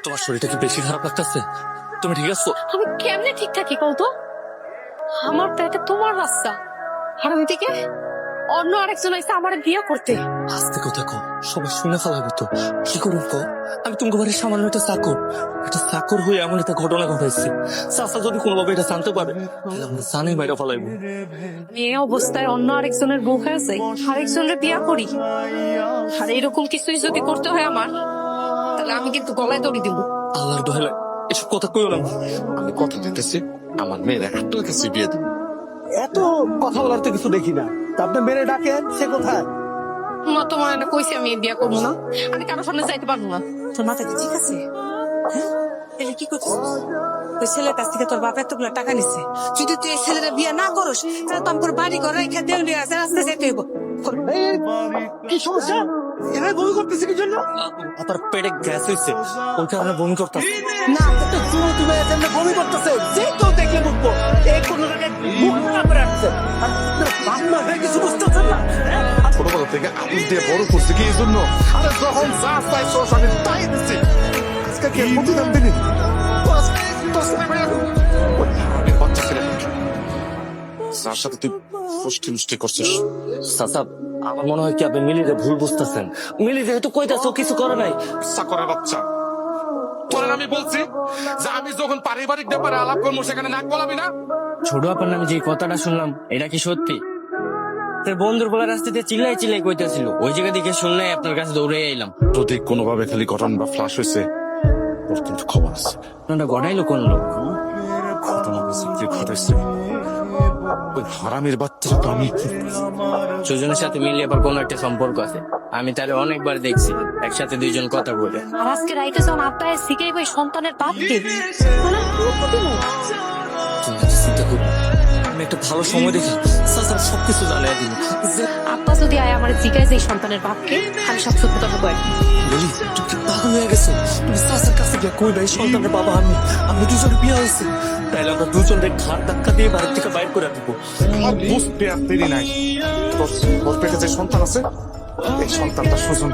তোমার শরীরটা কি বেশি খারাপ লাগতেছে? তুমি ঠিক আছো? আমি কেমনে ঠিক থাকি কত? আমার তো এটা তোমার রাস্তা, আর ওইদিকে অন্য আরেকজন এসে আমার বিয়ে করতে। আস্তে কথা কো, সবাই শুনে ফেলাবো তো। কি করুন কো? আমি তোমাকে বাড়ির সামান্য একটা চাকর হয়ে এমন একটা ঘটনা ঘটাইছি। চাচা যদি কোনোভাবে এটা জানতে পারে তাহলে আমরা জানি বাইরে ফেলাইবো। আমি এই অবস্থায় অন্য আরেকজনের বউ হয়ে যাই, আরেকজনের বিয়ে করি, আর এইরকম কিছুই যদি করতে হয় আমার, তাহলে আমি কিন্তু গলায় দড়ি দিব। আল্লাহর দোহাই এসব কথা কইও না। আমি কথা দিতেছি আমার মেয়ের আপনার কাছে বিয়ে দেবো। এত কথা বলার তো কিছু দেখি না। তা আপনি মেরে ডাকেন, সে কোথায়? মা তোমার এটা কইছি আমি বিয়ে করবো না, আমি কারোর সামনে যাইতে পারবো না। তোর মাথা কি ঠিক আছে? হ্যাঁ, এটা কি করছিস? ওই ছেলের কাছ থেকে তোর বাপ এতগুলো টাকা নিচ্ছে। যদি তুই এই ছেলেটা বিয়ে না করস, তাহলে তো আমার বাড়ি ঘর রেখে দেউলিয়া আছে, রাস্তায় যেতে হইব। এই, কি সমস্যা? এরা বমি করতেছে কি জন্য? আপনার পেটে গ্যাস হয়েছে, ওই কারণে বমি করতেছে। না, তো তুমি এজন্য বমি করতেছে। যে কেউ দেখলে বুঝবো এই কোন জায়গায় মুখ না করে আসছে। আর আপনার বাপ মা হয়ে কিছু বুঝতেছেন না? ছোটবেলা থেকে আবুল দিয়ে বড় করছে কি এই জন্য? আরে যখন যা চাইছো আমি তাই দিচ্ছি। আজকে কি প্রতিদান দিবি? আমি বাচ্চা ছেলে যার সাথে তুই ফুষ্টি মুষ্টি করছিস। চাচা, আমার মনে হয় কি আপনি মিলিরে ভুল বুঝতেছেন। মিলি যেহেতু কইতাছে ও কিছু করে নাই। চাকরের বাচ্চা, তোর আমি বলছি যে আমি যখন পারিবারিক ব্যাপারে আলাপ করবো সেখানে নাক গলাবি না। ছোট আপনার নামে যে কথাটা শুনলাম এটা কি সত্যি? তোর বন্ধুর বলার রাস্তাতে চিল্লাই চিল্লাই কইতেছিল, ওই জায়গা দিকে শুনলে আপনার কাছে দৌড়ে এলাম। যদি কোনোভাবে খালি ঘটনা বা ফ্লাশ হয়েছে ওর কিন্তু খবর আছে। আপনারা গড়াইলো কোন লোক? ঘটনা যে ঘটেছে ওই হারামির বাচ্চাটা তো আমি সুজনের সাথে মিলিয়ে আবার কোন একটা সম্পর্ক আছে। আমি তাহলে অনেকবার দেখছি একসাথে দুইজন কথা বলে। আর আজকে রাইতে যখন আব্বাই শিখেই ওই সন্তানের বাপকে মানে তুমি চিন্তা করো, আমি একটা ভালো সময় দেখি চাচা সবকিছু জানাই দিব। আব্বা যদি আয় আমার জিজ্ঞাসা যে এই সন্তানের বাপকে, আমি সব সত্যি কথা কই। মিলি, তুমি কি পাগল হয়ে গেছো? তুমি চাচার কাছে গিয়ে কইবা এই সন্তানের বাবা আমি দুজন বিয়ে হয়েছে, তাইলে আমরা দুজনের ঘাড় ধাক্কা দিয়ে বাড়ির থেকে বাইর করে দিব। আমার বুঝতে আর দেরি নাই। তোর পেটে যে সন্তান আছে এই সন্তানটা সুজন